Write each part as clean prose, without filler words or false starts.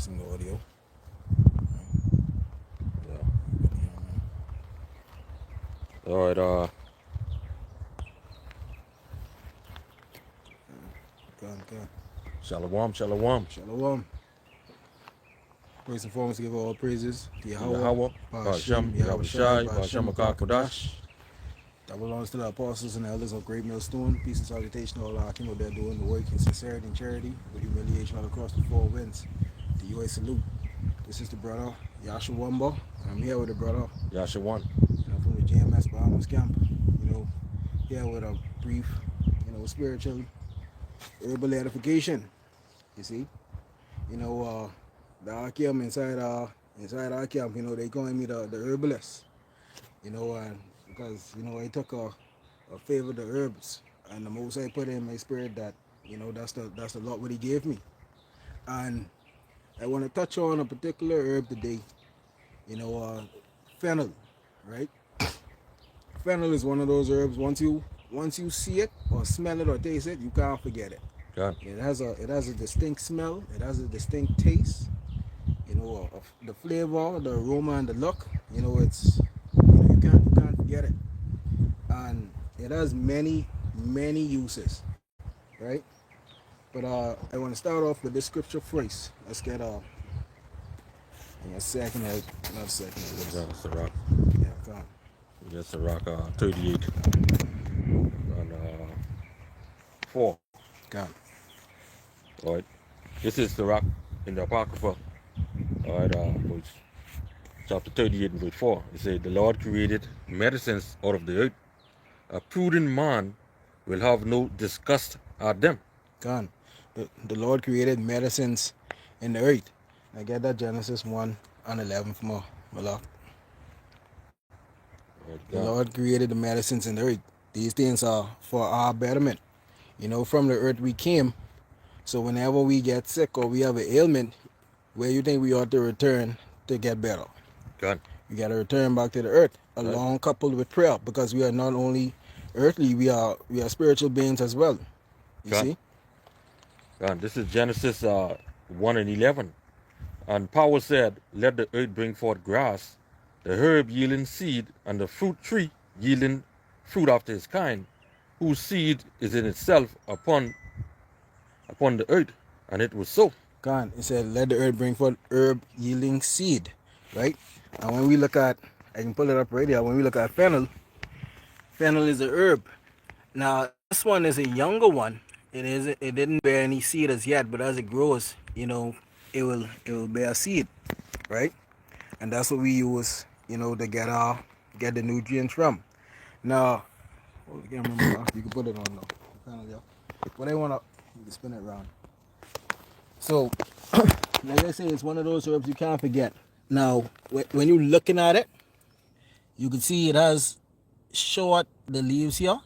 testing the audio. Yeah. All right. Good. Shalom, shalom. Shalom. First and foremost, give all praises to To Yahweh, Yahweh, Ba'ashem, Hashem, Yahweh Yahweh Shai, Shai, Ba'ashem, Hashem Kodash. Kodash. That belongs to the apostles and elders of Great Millstone. Peace and salutation to all our king they're doing the work in sincerity and charity with humiliation all across the four winds. The UA salute. This is the brother Yasha Wamba, and I'm here with the brother Yashawan. from the JMS Bahamas camp. Here with a brief, spiritual herbal edification. You see, the Akim inside our camp, they calling me the herbalist. And because I took a favor of the herbs, and the most I put in my spirit that that's the lot what he gave me. And I want to touch on a particular herb today. You know, uh, Fennel, right? Fennel is one of those herbs. Once you see it or smell it or taste it, you can't forget it. God. It has a distinct smell. It has a distinct taste. The flavor, the aroma, and the look. You can't forget it. And it has many uses, right? But I want to start off with this scripture first. Let's get in a second. Not a second. Yeah, Sirach. Yeah, come on. Yeah, Sirach 38 and 4. Come on. All right. This is Sirach in the Apocrypha. All right. Chapter 38 and verse 4. It says, "The Lord created medicines out of the earth. A prudent man will have no disgust at them." Come on. The Lord created medicines in the earth. I get that Genesis 1 and 11 from my love. Right, The God. Lord created the medicines in the earth. These things are for our betterment. From the earth we came. So whenever we get sick or we have an ailment, where you think we ought to return to get better? God. We got to return back to the earth, Right. along coupled with prayer, because we are not only earthly, we are spiritual beings as well. You God. see? God. This is Genesis 1 and 11. And Power said, "Let the earth bring forth grass, the herb yielding seed, and the fruit tree yielding fruit after his kind, whose seed is in itself upon the earth." And it was so. God, it said, let the earth bring forth herb yielding seed, right? And when we look at, I can pull it up right here. When we look at fennel, fennel is a herb. Now, this one is a younger one. It didn't bear any seed as yet, but as it grows, it will bear seed, right? And that's what we use, to get the nutrients from. Now, I can't remember. You can put it on though. Fennel, yeah. What I wanna, you can spin it around. So, like I say, it's one of those herbs you can't forget. Now, when you're looking at it, you can see it has short the leaves here.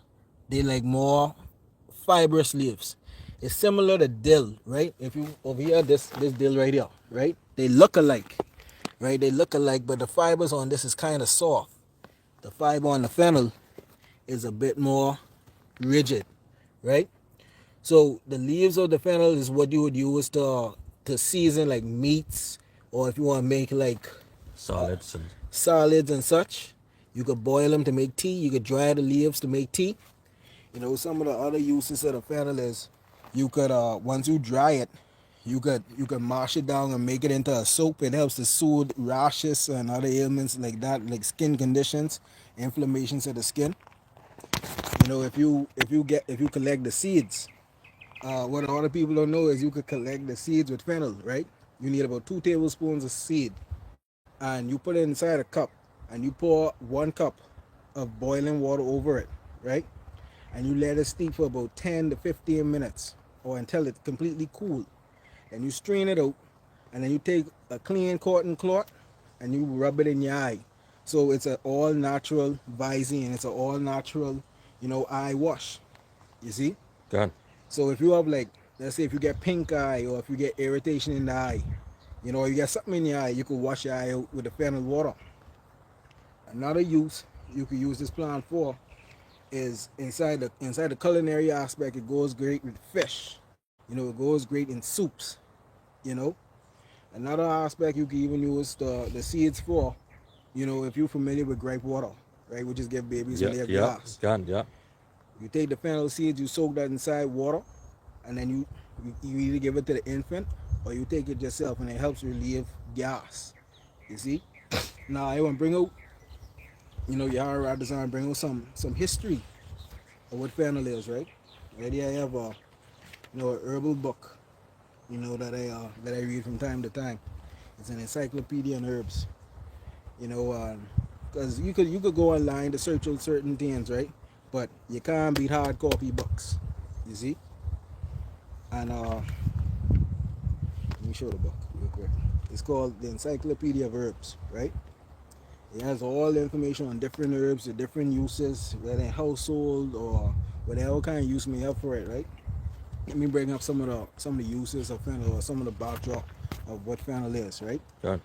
They like more fibrous leaves. It's similar to dill, right? If you over here, this dill right here, right? They look alike, right? They look alike, but the fibers on this is kind of soft. The fiber on the fennel is a bit more rigid, right? So the leaves of the fennel is what you would use to season like meats, or if you want to make like Solids and salads and such. You could boil them to make tea. You could dry the leaves to make tea. Some of the other uses of the fennel is you could once you dry it, you could mash it down and make it into a soap. It helps to soothe rashes and other ailments like that, like skin conditions, inflammations of the skin. If you collect the seeds, what a lot of people don't know is you could collect the seeds with fennel, right? You need about 2 tablespoons of seed, and you put it inside a cup, and you pour 1 cup of boiling water over it, right? And you let it steep for about 10 to 15 minutes, or until it's completely cool. And you strain it out, and then you take a clean cotton cloth and you rub it in your eye. So it's an all natural Visine. It's an all natural, eye wash. You see? God. So if you have like, let's say if you get pink eye or if you get irritation in the eye, or you get something in your eye, you could wash your eye out with the fennel water. Another use you could use this plant for is inside the culinary aspect. It goes great with fish. It goes great in soups. You know, Another aspect you can even use the seeds for, if you're familiar with grape water, right, which is give babies when Yeah, they have yeah, gas. gone, yeah, You take the fennel seeds, you soak that inside water, and then you either give it to the infant or you take it yourself, and it helps relieve gas. You see? Now I want to bring out, your design, bring out some history of what fennel is, right? Already I have a herbal book, that I read from time to time. It's an encyclopedia on herbs. Because you could go online to search out certain things, right? But you can't beat hard copy books. You see? And let me show the book real quick. It's called the Encyclopedia of Herbs, right? It has all the information on different herbs, the different uses, whether in household or whatever kind of use may have for it, right? Let me bring up some of the uses of fennel, or some of the backdrop of what fennel is, right? gone.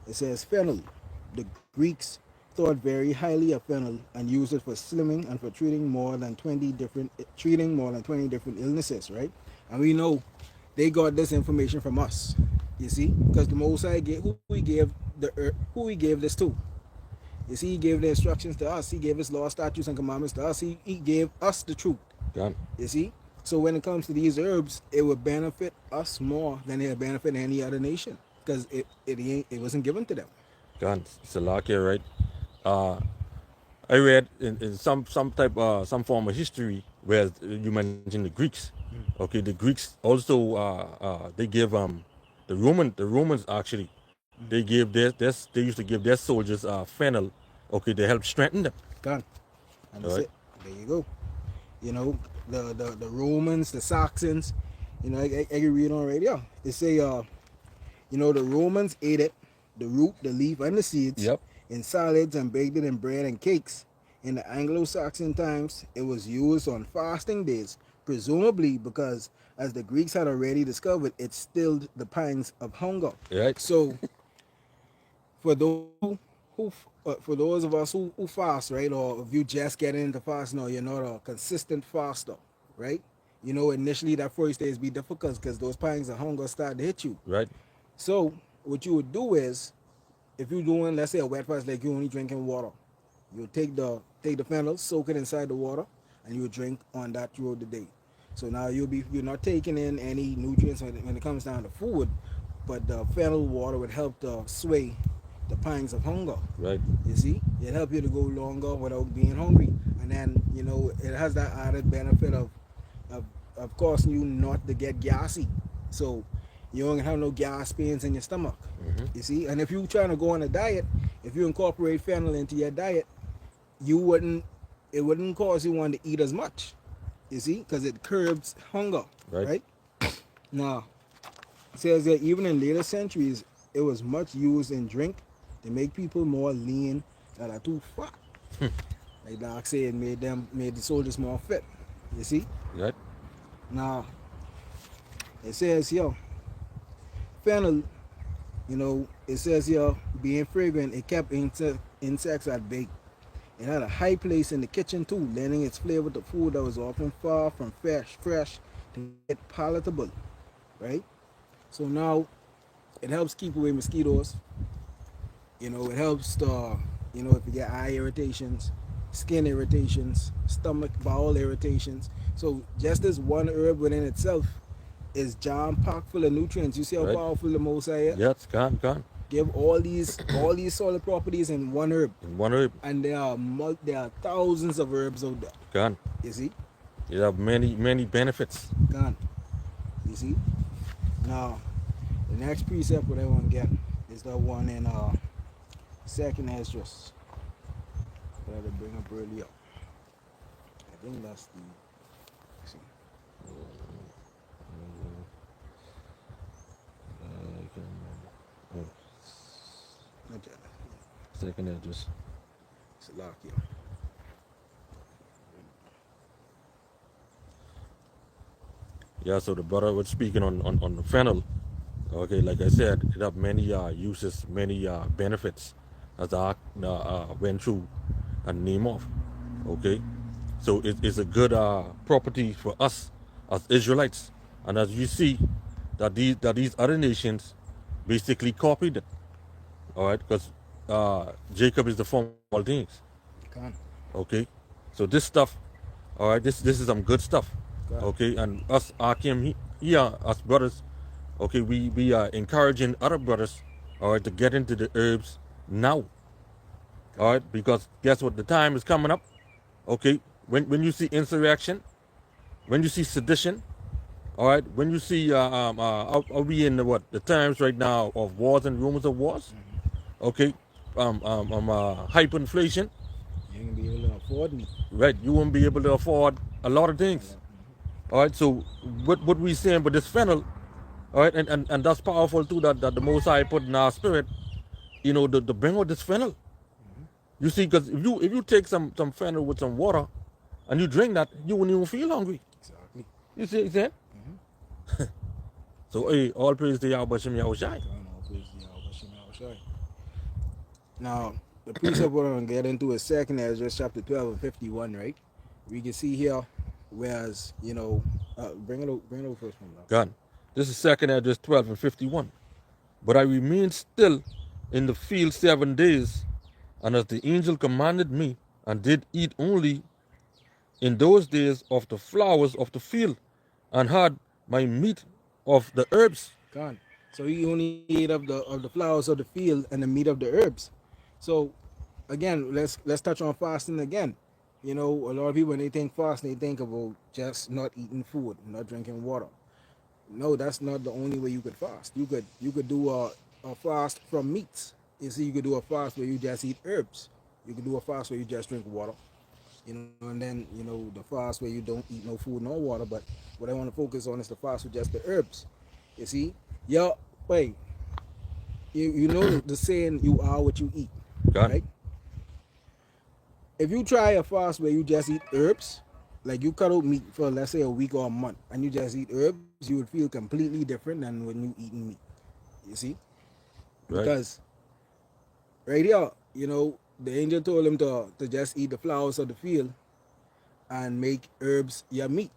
It says fennel. The Greeks thought very highly of fennel and used it for slimming and for treating more than 20 different illnesses, right? And we know they got this information from us. You see, because the Most High gave who he gave this to. You see, he gave the instructions to us. He gave his law, statutes, and commandments to us. He gave us the truth. Gone. You see, so when it comes to these herbs, it would benefit us more than it would benefit any other nation, because it wasn't given to them. Gone. It's a lock here, right? Uh, I read in some form of history where you mentioned the Greeks. Okay, the Greeks also they give the Romans actually they gave they used to give their soldiers fennel. Okay, to help strengthen them. Gone. And All that's right. it. There you go. You know, the Romans, the Saxons, I can read on radio. They say, the Romans ate it, the root, the leaf, and the seeds, Yep. in salads and baked it in bread and cakes. In the Anglo-Saxon times, it was used on fasting days, presumably because, as the Greeks had already discovered, it stilled the pangs of hunger. Right. So, for those for those of us who fast, right, or if you just getting into fasting, or you're not a consistent faster, right? Initially that first days be difficult because those pangs of hunger start to hit you. Right. So what you would do is, if you're doing, let's say, a wet fast, like you only drinking water, you take the fennel, soak it inside the water, and you drink on that throughout the day. So now you're not taking in any nutrients when it comes down to food, but the fennel water would help to sway the pangs of hunger. Right. You see, it helps you to go longer without being hungry, and then it has that added benefit of of causing you not to get gassy. So you don't have no gas pains in your stomach. Mm-hmm. You see, and if you're trying to go on a diet, if you incorporate fennel into your diet, you wouldn't it wouldn't cause you want to eat as much. You see, because it curbs hunger, Right. right? Now, it says that even in later centuries, it was much used in drink to make people more lean that are too fat. Like Doc said, it made the soldiers more fit. You see? Right. Now, it says here, fennel, it says here, being fragrant, it kept insects at bay. It had a high place in the kitchen too, lending its flavor to food that was often far from fresh to get palatable, right? So now it helps keep away mosquitoes. It helps to, if you get eye irritations, skin irritations, stomach, bowel irritations. So just this one herb within itself is jam packed full of nutrients. You see how Right. powerful the Most High is? Yeah, it's gone. Give all these solid properties in one herb, In one herb, and there are thousands of herbs out there. gone. You see, It have many benefits. gone. You see. Now, the next precept what I want to get is the one in second Esdras that I bring up earlier. I think that's the. Let's see. Oh, Not yet. second address. It's a lock here. Yeah, so the brother was speaking on the fennel. Okay, like I said, it have many uses, many benefits, as I went through and name off. Okay, so it's a good property for us as Israelites, and as you see that these other nations, basically copied it. All right, because Jacob is the form of all things. Con. Okay, so this stuff, all right, this is some good stuff. Con. Okay, and us Akim here, us brothers, okay, we are encouraging other brothers, all right, to get into the herbs now. All Con. right, because guess what? The time is coming up. Okay, when you see insurrection, when you see sedition, all right, when you see are we in the what the times right now of wars and rumors of wars? Okay, hyperinflation, You ain't gonna be able to afford me. right? You won't be able to afford a lot of things. All right, so what we saying, but this fennel, all right, and that's powerful too. That the Most High put in our spirit, you know, to bring out this fennel. You see, because if you take some fennel with some water, and you drink that, you won't even feel hungry. Exactly. You see what I'm saying? So hey, all praise to Yahweh Shem Yahushai. Con. All praise to Yahweh Shem Yahushai. Now, the precept we're going to get into is second Ezra chapter 12 and 51, right? We can see here, whereas, bring it over first one now. God, this is second address 12 and 51. But I remained still in the field 7 days, and as the angel commanded me, and did eat only in those days of the flowers of the field, and had my meat of the herbs. Gone. So he only ate of the flowers of the field and the meat of the herbs. So again, let's touch on fasting again. You know, a lot of people when they think fasting, they think about just not eating food, not drinking water. No, that's not the only way you could fast. You could do a fast from meats. You see, you could do a fast where you just eat herbs. You could do a fast where you just drink water. And then the fast where you don't eat no food, no water. But what I want to focus on is the fast with just the herbs. You see, yeah, wait. You know the saying, you are what you eat, God, right? If you try a fast where you just eat herbs, like you cut out meat for let's say a week or a month, and you just eat herbs, you would feel completely different than when you eating meat. You see, right? because right here, the angel told him to just eat the flowers of the field and make herbs your meat.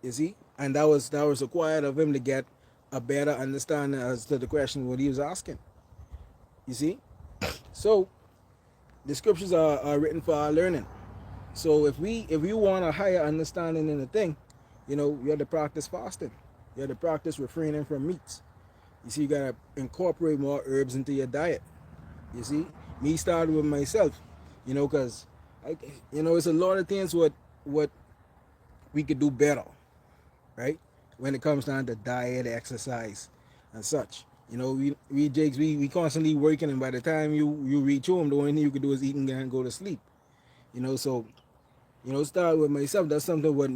You see, and that was required of him to get a better understanding as to the question what he was asking. You see, so the scriptures are written for our learning. So if you want a higher understanding in the thing, you have to practice fasting. You have to practice refraining from meats. You see, you gotta incorporate more herbs into your diet. You see, me started with myself, because it's a lot of things what we could do better, right? When it comes down to diet, exercise, and such. We Jakes, we constantly working, and by the time you reach home, the only thing you could do is eat and go to sleep. So start with myself. That's something what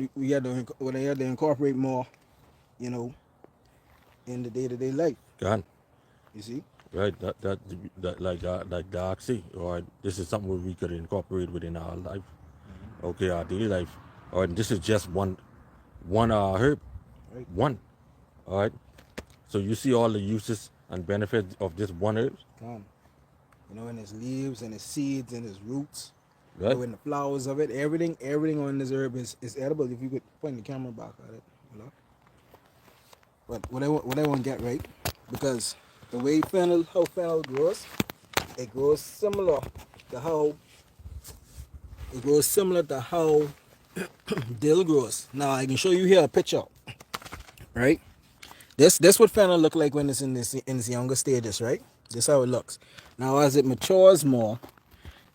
I had to incorporate more, you know, in the day-to-day life. God, You see, right? That like the oxy. All right, this is something we could incorporate within our life. Okay, our daily life. All right, this is just one herb, right? one. All right. So you see all the uses and benefits of this one herb, Come, and its leaves and its seeds and its roots, right? and the flowers of it, everything on this herb is edible. If you could point the camera back at it, But what I want to get right, because the way how fennel grows, it grows similar to how dill grows. Now I can show you here a picture, right? This what fennel look like when it's in its younger stages, right? This how it looks. Now as it matures more,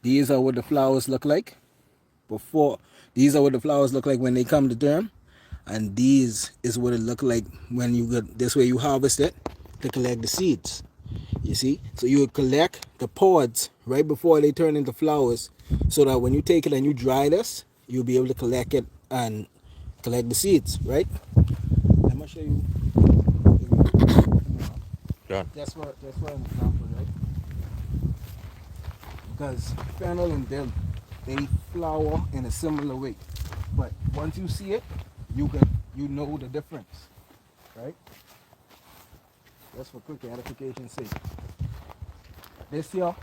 these are what the flowers look like before. These are what the flowers look like when they come to term, and these is what it look like when you get this way. You harvest it to collect the seeds. You see, so you would collect the pods right before they turn into flowers, so that when you take it and you dry this, you'll be able to collect it and collect the seeds, right? I'm gonna show you. God, That's for an example, right? Because fennel and dill, they flower in a similar way, but once you see it, you know the difference, right? That's for quick edification's sake. This here,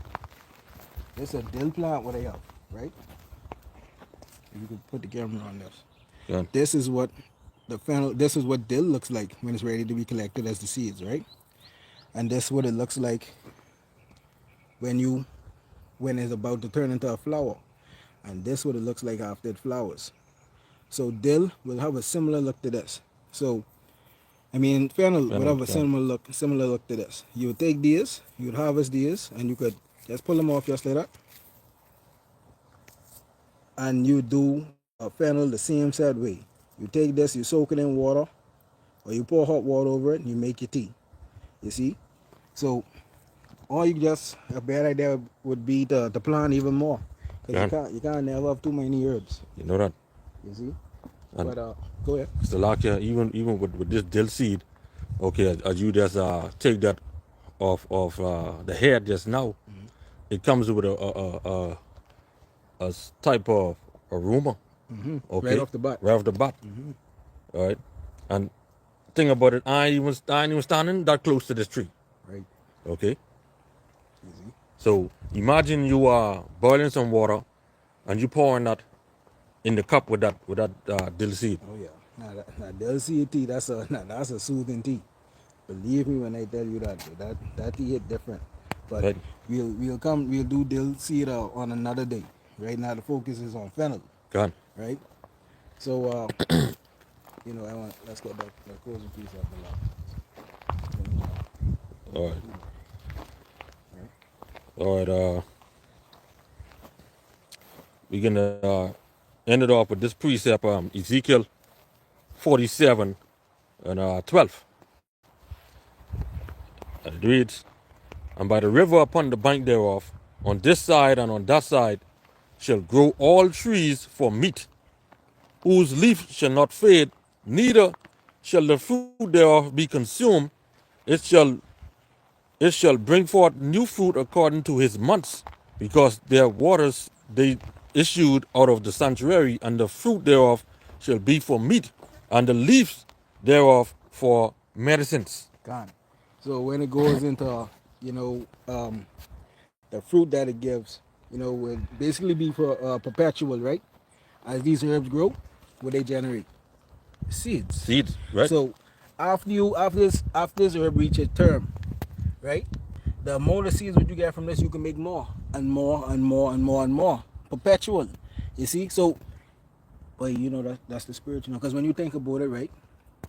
this a dill plant what I have, right? You can put the camera on this. God, This is what the fennel. This is what dill looks like when it's ready to be collected as the seeds, right? And this what it looks like when it's about to turn into a flower. And this what it looks like after it flowers. So dill will have a similar look to this. So I mean fennel would Fennel, have a gone. similar look to this. You would take these, you would harvest these, and you could just pull them off just like that. And you do fennel the same sad way. You take this, you soak it in water, or you pour hot water over it, and you make your tea. You see? So or you just a bad idea would be to plant even more. Because Gone. you can't never have too many herbs. You know that. You see? And But go ahead. Salakia, even with this dill seed, okay, as you just take that off of the head just now, it comes with a type of aroma. Right Okay, off the bat. right off the bat. All right, and thing about it, I ain't even standing that close to this tree. Right. Okay, You see? so imagine you are boiling some water, and you pouring that in the cup with that dill seed. Oh yeah. Now they'll see tea. That's a soothing tea. Believe me when I tell you that tea hit different. But Right, we'll do dill seed on another day. Right now the focus is on fennel. gone. Right. So let's get that closing piece of the lot. All right, Right. all right. We're gonna end it off with this precept, Ezekiel 47 and 12. And it reads, "And by the river upon the bank thereof, on this side and on that side, shall grow all trees for meat, whose leaf shall not fade, neither shall the fruit thereof be consumed. It shall bring forth new fruit according to his months, because their waters they issued out of the sanctuary, and the fruit thereof shall be for meat, and the leaves thereof for medicines." Gone. So when it goes into the fruit that it gives, would basically be for perpetual, right? As these herbs grow, what they generate seeds. Seeds, right? So after this herb reaches term, right? The amount of seeds what you get from this, you can make more and more and more and more and more, perpetual. You see, so but that's the spirit, because when you think about it, right,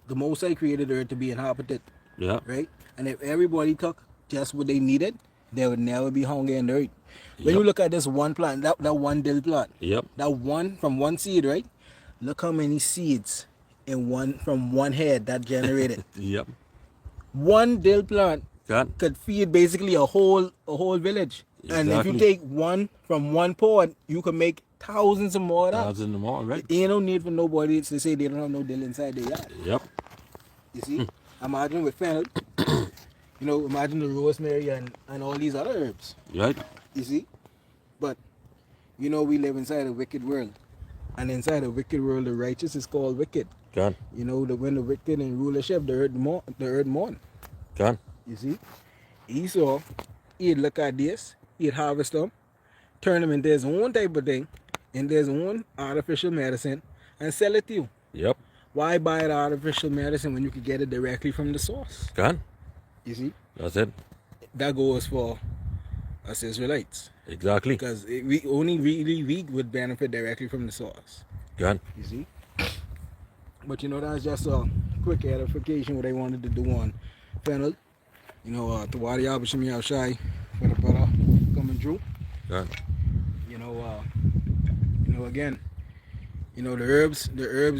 the Most High created the earth to be inhabited, Yeah. right? And if everybody took just what they needed, there would never be hunger in the earth. When you Yep. look at this one plant, that one dill plant, Yep. that one from one seed, right? Look how many seeds from one head that generated. Yep. One dill plant God. could feed basically a whole village. And if you Exactly. take one from one pod, you can make thousands of more of that. Thousand more, right? Ain't no need for nobody to say they don't have no dill inside their yard. Yep. You see? Imagine with fennel, imagine the rosemary and all these other herbs. Right. You see? But we live inside a wicked world. And inside a wicked world, the righteous is called wicked. God. When the wicked in rulership, the earth mourn. God. You see? Esau, he'd look at this, he'd harvest them, turn them into his own type of thing, into his own artificial medicine, and sell it to you. Yep. Why buy the artificial medicine when you could get it directly from the source? God. You see? That's it. That goes for us Israelites. Exactly. Because we only really we would benefit directly from the source. God. You see? But that's just a quick edification what I wanted to do on fennel. Tawadi Abishim Yashai for the brother coming through. God. Again, the herbs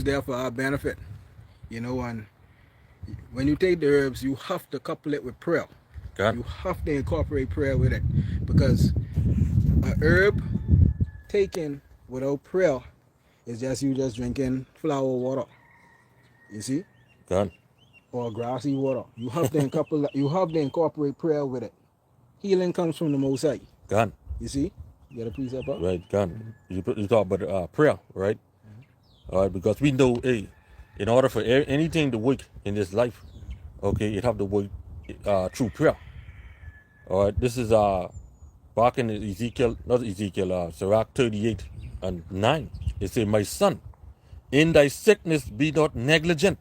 there for our benefit. And when you take the herbs, you have to couple it with prayer. God. You have to incorporate prayer with it, because a herb taken without prayer is just you just drinking flower water. You see? God. Or grassy water. You have to incorporate prayer with it. Healing comes from the Most High. God. You see? You got a precept up? Right. God. You talk about prayer, right? All right. Because we know, hey, in order for anything to work in this life, okay, it have to work through prayer. All right. This is back in Ezekiel, not Ezekiel, Sirach 38:9. It says, "My son, in thy sickness be not negligent."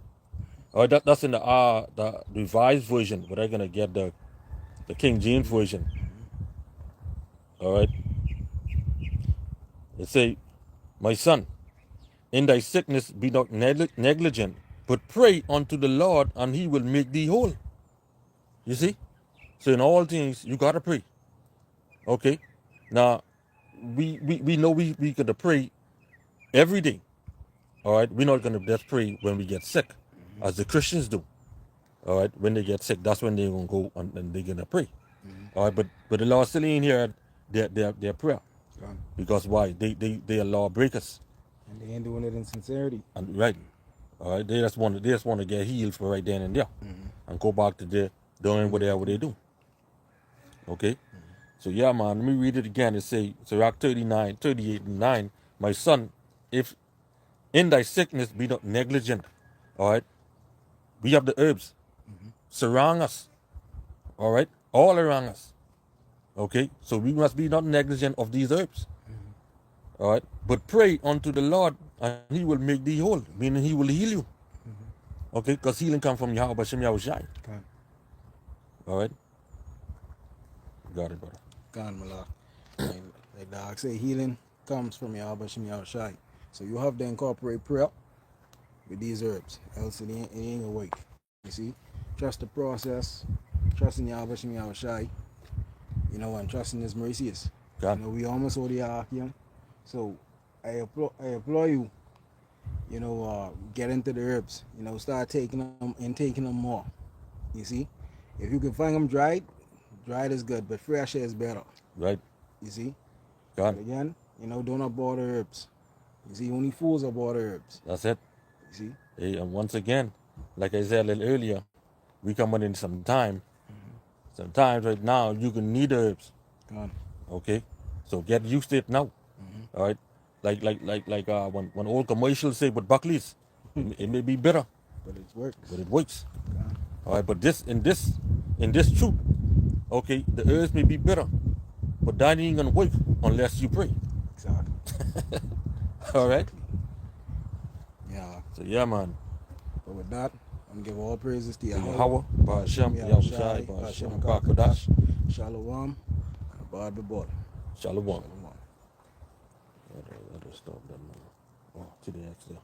All right, that's in the revised version, but I'm gonna get the the King James Version. All right. It say, my son, in thy sickness be not negligent, but pray unto the Lord, and he will make thee whole. You see? So in all things, you gotta pray. Okay? Now, we know we gotta pray every day. All right? We're not gonna just pray when we get sick, as the Christians do. All right? When they get sick, that's when they're gonna go and they're gonna pray. All right, but the Lord still ain't here their prayer. Because why? They are lawbreakers. And they ain't doing it in sincerity. And right. All right, they just want to get healed for right then and there, and go back to their doing whatever they do. Okay, so yeah, man. Let me read it again. It say Sirach 39, 38 and 9. My son, if in thy sickness be not negligent. All right, we have the herbs surround us. All right, all around us. Okay, so we must be not negligent of these herbs. All right, but pray unto the Lord, and He will make thee whole, meaning He will heal you. Okay, because healing comes from Yahweh Shem Yahushai. Okay. All right, got it, brother. Gone, Malak. And like the dog say, healing comes from Yahweh Shem Yahushai. So you have to incorporate prayer with these herbs, else it ain't gonna work. You see, trust the process, trust in Yahweh Shem Yahushai, and trust in His mercies. God. We almost over the ark, So I applaud you, get into the herbs, start taking them and taking them more. You see, if you can find them dried is good, but fresh is better. Right. You see, God. but again, don't abort the herbs. You see, only fools abort the herbs. That's it. You see, Hey, and once again, like I said a little earlier, we coming in some time. Sometimes right now you can need herbs. gone. Okay, so get used to it now. All right, like when old commercials say with Buckley's, it may be bitter, But it works. but it works. Gone. All right, but in this truth, okay, the herbs may be bitter, but that ain't gonna work unless you pray. Exactly. All right. Yeah. So yeah, man. But with that, I'm gonna give all praises to Yahweh, Yahweh, Ba'ashem, Yahushai, Ba'ashem, Ba'akadash, Shalom, and Abad Babod. Shalom. Shalom. That'll stop that, man. Oh, to the next day.